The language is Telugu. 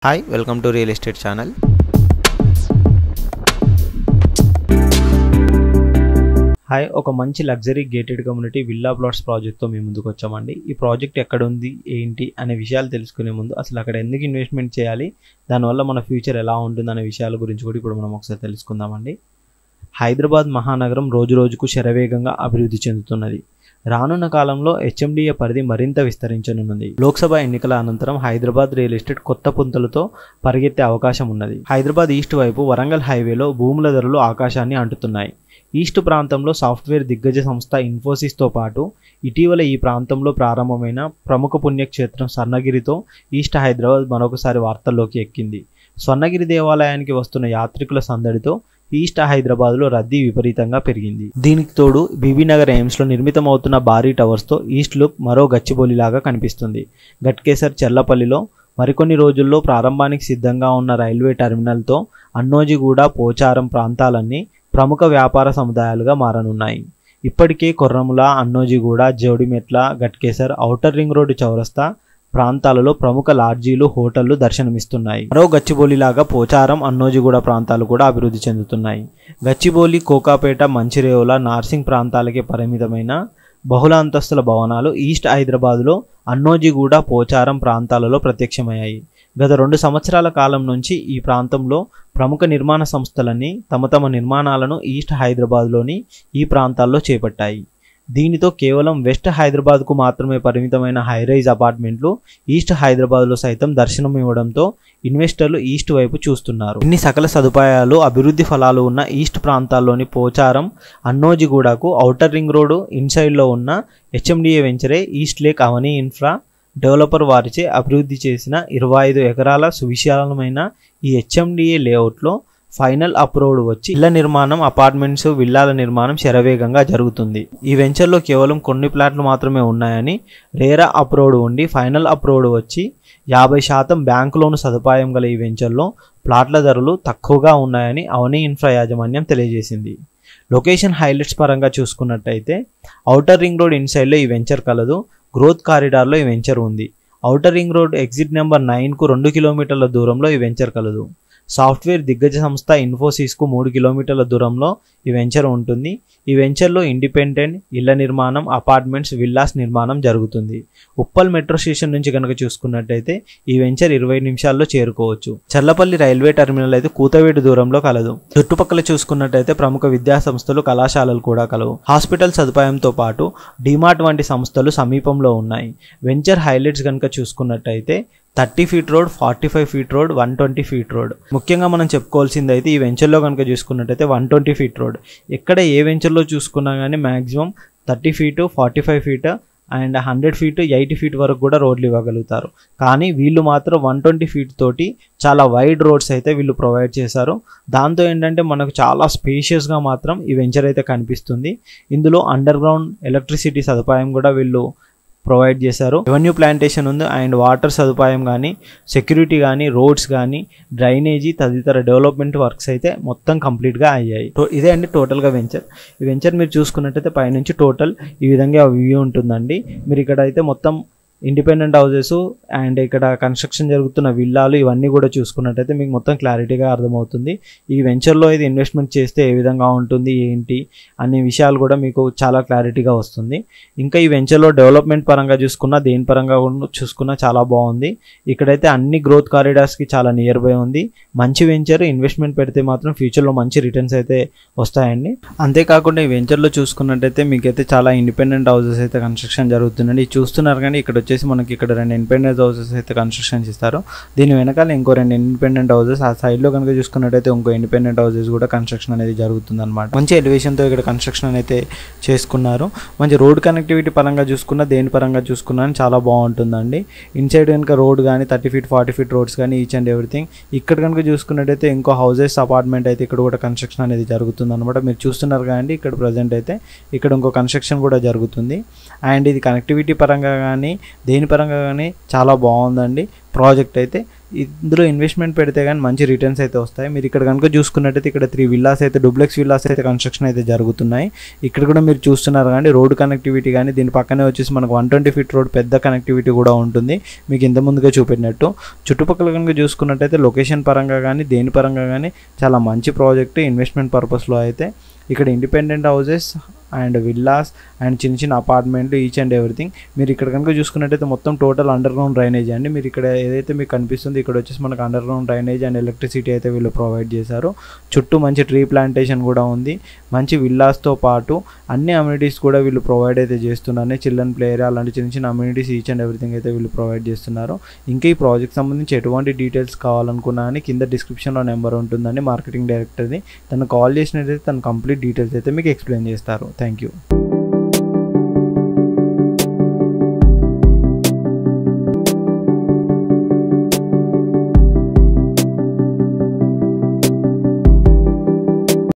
Hi, welcome to Real Estate Channel. Hi, ఒక మంచి luxury gated community villa plots ప్రాజెక్ట్తో మేము ముందుకు వచ్చామండి. ఈ ప్రాజెక్ట్ ఎక్కడ ఉంది, ఏంటి అనే విషయాలు తెలుసుకునే ముందు అసలు అక్కడ ఎందుకు ఇన్వెస్ట్మెంట్ చేయాలి, దానివల్ల మన ఫ్యూచర్ ఎలా ఉంటుంది అనే విషయాల గురించి కూడా ఇప్పుడు మనం ఒకసారి తెలుసుకుందామండి. హైదరాబాద్ మహానగరం రోజు రోజుకు శరవేగంగా అభివృద్ధి చెందుతున్నది. రానున్న కాలంలో హెచ్ఎండిఏ పరిధి మరింత విస్తరించనున్నది. లోక్సభ ఎన్నికల అనంతరం హైదరాబాద్ రియల్ ఎస్టేట్ కొత్త పుంతలతో పరిగెత్తే అవకాశం ఉన్నది. హైదరాబాద్ ఈస్ట్ వైపు వరంగల్ హైవేలో భూముల ధరలు ఆకాశాన్ని అంటుతున్నాయి. ఈస్ట్ ప్రాంతంలో సాఫ్ట్వేర్ దిగ్గజ సంస్థ ఇన్ఫోసిస్తో పాటు ఇటీవల ఈ ప్రాంతంలో ప్రారంభమైన ప్రముఖ పుణ్యక్షేత్రం స్వర్ణగిరితో ఈస్ట్ హైదరాబాద్ మరొకసారి వార్తల్లోకి ఎక్కింది. స్వర్ణగిరి దేవాలయానికి వస్తున్న యాత్రికుల సందడితో ఈస్ట్ హైదరాబాద్లో రద్దీ విపరీతంగా పెరిగింది. దీనికి తోడు బీబీనగర్ ఎయిమ్స్లో నిర్మితమవుతున్న భారీ టవర్స్తో ఈస్ట్ లుక్ మరో గచ్చిబౌలిలాగా కనిపిస్తుంది. ఘట్కేసర్, చెర్లపల్లిలో మరికొన్ని రోజుల్లో ప్రారంభానికి సిద్ధంగా ఉన్న రైల్వే టెర్మినల్తో అన్నోజిగూడ, పోచారం ప్రాంతాలన్నీ ప్రముఖ వ్యాపార సముదాయాలుగా మారనున్నాయి. ఇప్పటికే Korremula, Annojiguda, Jodimetla, Ghatkesar, outer ring road చౌరస్తా ప్రాంతాలలో ప్రముఖ లాడ్జీలు, హోటళ్లు దర్శనమిస్తున్నాయి. మరో గచ్చిబౌలిలాగా పోచారం, అన్నోజిగూడ ప్రాంతాలు కూడా అభివృద్ధి చెందుతున్నాయి. గచ్చిబౌలి, కోకాపేట, మంచిరేవుల, నార్సింగ్ ప్రాంతాలకే పరిమితమైన బహుళ అంతస్తుల భవనాలు ఈస్ట్ హైదరాబాద్లో అన్నోజిగూడ, పోచారం ప్రాంతాలలో ప్రత్యక్షమయ్యాయి. గత 2 సంవత్సరాల కాలం నుంచి ఈ ప్రాంతంలో ప్రముఖ నిర్మాణ సంస్థలన్నీ తమ నిర్మాణాలను ఈస్ట్ హైదరాబాద్లోని ఈ ప్రాంతాల్లో చేపట్టాయి. దీనితో కేవలం వెస్ట్ హైదరాబాద్కు మాత్రమే పరిమితమైన హైరైజ్ అపార్ట్మెంట్లు ఈస్ట్ హైదరాబాద్లో సైతం దర్శనం ఇవ్వడంతో ఇన్వెస్టర్లు ఈస్ట్ వైపు చూస్తున్నారు. ఇన్ని సకల సదుపాయాలు, అభివృద్ధి ఫలాలు ఉన్న ఈస్ట్ ప్రాంతాల్లోని పోచారం, అన్నోజిగూడకు ఔటర్ రింగ్ రోడ్డు ఇన్సైడ్లో ఉన్న హెచ్ఎండిఏ వెంచరే ఈస్ట్ లేక్ అవనీ ఇన్ఫ్రా డెవలపర్ వారిచే అభివృద్ధి చేసిన 25 ఎకరాల సువిశాలమైన ఈ హెచ్ఎండిఏ లేఅవుట్లో ఫైనల్ అప్రూవ్డ్ వచ్చి ఇళ్ల నిర్మాణం, అపార్ట్మెంట్స్, విల్లాల నిర్మాణం శరవేగంగా జరుగుతుంది. ఈ వెంచర్లో కేవలం కొన్ని ప్లాట్లు మాత్రమే ఉన్నాయని, రేరా అప్రూవ్డ్ ఉండి ఫైనల్ అప్రూవ్డ్ వచ్చి 50% బ్యాంకు లోను సదుపాయం గల ఈ వెంచర్లో ప్లాట్ల ధరలు తక్కువగా ఉన్నాయని అవనీ ఇన్ఫ్రా యాజమాన్యం తెలియజేసింది. లొకేషన్ హైలైట్స్ పరంగా చూసుకున్నట్టయితే ఔటర్ రింగ్ రోడ్ ఇన్సైడ్లో ఈ వెంచర్ కలదు. గ్రోత్ కారిడార్లో ఈ వెంచర్ ఉంది. Outer ring road exit number 9కు 2 కిలోమీటర్ల దూరంలో ఈ వెంచర్ కలదు. సాఫ్ట్వేర్ దిగ్గజ సంస్థ ఇన్ఫోసిస్కు 3 కిలోమీటర్ల దూరంలో ఈ వెంచర్ ఉంటుంది. ఈ వెంచర్లో ఇండిపెండెంట్ ఇళ్ల నిర్మాణం, అపార్ట్మెంట్స్, విల్లాస్ నిర్మాణం జరుగుతుంది. ఉప్పల్ మెట్రో స్టేషన్ నుంచి కనుక చూసుకున్నట్టయితే ఈ వెంచర్ 20 నిమిషాల్లో చేరుకోవచ్చు. చర్లపల్లి రైల్వే టెర్మినల్ అయితే కూతవేడు దూరంలో కలదు. చుట్టుపక్కల చూసుకున్నట్టయితే ప్రముఖ విద్యా సంస్థలు, కళాశాలలు కూడా కలవు. హాస్పిటల్ సదుపాయంతో పాటు డిమార్ట్ వంటి సంస్థలు సమీపంలో ఉన్నాయి. వెంచర్ హైలైట్స్ కనుక చూసుకున్నట్టయితే 30 feet road, 45 feet road, 120 feet road. ముఖ్యంగా మనం చెప్పుకోవాల్సింది అయితే ఈ వెంచర్లో కనుక చూసుకున్నట్టయితే 120 ఫీట్ రోడ్. ఎక్కడ ఏ వెంచర్లో చూసుకున్నా కానీ maximum 30 feet, 45 feet and 100 feet, 80 feet వరకు కూడా రోడ్లు ఇవ్వగలుగుతారు. కానీ వీళ్ళు మాత్రం 120 ఫీట్ తోటి చాలా వైడ్ రోడ్స్ అయితే వీళ్ళు ప్రొవైడ్ చేశారు. దాంతో ఏంటంటే మనకు చాలా స్పేషియస్గా మాత్రం ఈ వెంచర్ అయితే కనిపిస్తుంది. ఇందులో అండర్ గ్రౌండ్ ఎలక్ట్రిసిటీ సదుపాయం కూడా వీళ్ళు ప్రొవైడ్ చేశారు. రెవెన్యూ ప్లాంటేషన్ ఉంది అండ్ వాటర్ సదుపాయం కానీ, సెక్యూరిటీ కానీ, రోడ్స్ కానీ, డ్రైనేజీ తదితర డెవలప్మెంట్ వర్క్స్ అయితే మొత్తం కంప్లీట్గా అయ్యాయి. ఇదే అండి టోటల్గా వెంచర్. ఈ వెంచర్ మీరు చూసుకున్నట్టయితే పైనుంచి టోటల్ ఈ విధంగా వ్యూ ఉంటుందండి. మీరు ఇక్కడ అయితే మొత్తం ఇండిపెండెంట్ హౌసెస్ అండ్ ఇక్కడ కన్స్ట్రక్షన్ జరుగుతున్న విల్లాలు ఇవన్నీ కూడా చూసుకున్నట్టయితే మీకు మొత్తం క్లారిటీగా అర్థమవుతుంది. ఈ వెంచర్లో ఇది ఇన్వెస్ట్మెంట్ చేస్తే ఏ విధంగా ఉంటుంది, ఏంటి అనే విషయాలు కూడా మీకు చాలా క్లారిటీగా వస్తుంది. ఇంకా ఈ వెంచర్లో డెవలప్మెంట్ పరంగా చూసుకున్నా, దేని పరంగా చూసుకున్నా చాలా బాగుంది. ఇక్కడైతే అన్ని గ్రోత్ కారిడార్స్కి చాలా నియర్ బై ఉంది. మంచి వెంచర్, ఇన్వెస్ట్మెంట్ పెడితే మాత్రం ఫ్యూచర్లో మంచి రిటర్న్స్ అయితే వస్తాయండి. అంతేకాకుండా ఈ వెంచర్లో చూసుకున్నట్టయితే మీకైతే చాలా ఇండిపెండెంట్ హౌసెస్ అయితే కన్స్ట్రక్షన్ జరుగుతుందండి. చూస్తున్నారు కానీ ఇక్కడ వచ్చేసి మనకి ఇక్కడ 2 ఇండిపెండెంట్ హౌసెస్ అయితే కన్స్ట్రక్షన్ చేస్తారు. దీని వెనకాల ఇంకో 2 ఇండిపెండెంట్ హౌసెస్, ఆ సైడ్లో కనుక చూసుకున్నట్టయితే ఇంకో ఇండిపెండెంట్ హౌసెస్ కూడా కన్స్ట్రక్షన్ అనేది జరుగుతుంది అనమాట. మంచి ఎలివేషన్తో ఇక్కడ కన్స్ట్రక్షన్ అయితే చేసుకున్నారు. మంచి రోడ్ కనెక్టివిటీ పరంగా చూసుకున్నా, దేని పరంగా చూసుకున్నా చాలా బాగుంటుందండి. ఇన్సైడ్ కనుక రోడ్ కానీ 30 ఫీట్ 40 ఫీట్ రోడ్స్ కానీ ఈచ్ అండ్ ఎవ్రీథింగ్. ఇక్కడ కనుక చూసుకున్నట్టయితే ఇంకో హౌసెస్, అపార్ట్మెంట్ అయితే ఇక్కడ కూడా కన్స్ట్రక్షన్ అనేది జరుగుతుంది అనమాట. మీరు చూస్తున్నారు కానీ ఇక్కడ ప్రజెంట్ అయితే ఇక్కడ ఇంకో కన్స్ట్రక్షన్ కూడా జరుగుతుంది. అండ్ ఇది కనెక్టివిటీ పరంగా కానీ దేని పరంగా కానీ చాలా బాగుందండి ప్రాజెక్ట్ అయితే. ఇందులో ఇన్వెస్ట్మెంట్ పెడితే కానీ మంచి రిటర్న్స్ అయితే వస్తాయి. మీరు ఇక్కడ కనుక చూసుకున్నట్టయితే ఇక్కడ 3 విల్లాస్ అయితే డూప్లెక్స్ విల్లాస్ అయితే కన్స్ట్రక్షన్ అయితే జరుగుతున్నాయి. ఇక్కడ కూడా మీరు చూస్తున్నారు కానీ రోడ్ కనెక్టివిటీ కానీ దీని పక్కనే వచ్చేసి మనకు 120 ఫీట్ రోడ్ పెద్ద కనెక్టివిటీ కూడా ఉంటుంది మీకు ఇంత ముందుగా చూపెట్టినట్టు. చుట్టుపక్కల కనుక చూసుకున్నట్టయితే లొకేషన్ పరంగా కానీ దేని పరంగా కానీ చాలా మంచి ప్రాజెక్ట్ ఇన్వెస్ట్మెంట్ పర్పస్లో అయితే. ఇక్కడ independent houses and villas and చిన్న చిన్న అపార్ట్మెంట్లు ఈచ్ అండ్ ఎవ్రీథింగ్. మీరు ఇక్కడ కనుక చూసుకున్నట్టయితే మొత్తం టోటల్ అండర్ గ్రౌండ్ డ్రైనేజ్ అండి. మీరు ఇక్కడ ఏదైతే మీకు కనిపిస్తుంది ఇక్కడ వచ్చేసి మనకు under ground drainage and electricity అయితే వీళ్ళు ప్రొవైడ్ చేశారు. చుట్టూ మంచి ట్రీ ప్లాంటేషన్ కూడా ఉంది. మంచి విల్లాస్తో పాటు అన్ని అమ్యూనిటీస్ కూడా వీళ్ళు ప్రొవైడ్ అయితే చేస్తున్నారు. చిల్డ్రన్ ప్లే ఏరియా అలాంటి చిన్న చిన్న అమ్యూనిటీస్ ఈచ్ అండ్ ఎవ్రీథింగ్ అయితే వీళ్ళు ప్రొవైడ్ చేస్తున్నారు. ఇంకా ఈ ప్రాజెక్ట్ సంబంధించి ఎటువంటి డీటెయిల్స్ కావాలనుకున్నా అని కింద డిస్క్రిప్షన్లో నెంబర్ ఉంటుందండి మార్కెటింగ్ డైరెక్టర్ది. తను కాల్ చేసినట్టయితే తను కంప్లీట్ డీటెయిల్స్ అయితే మీకు ఎక్స్ప్లెయిన్ చేస్తారు. Thank you.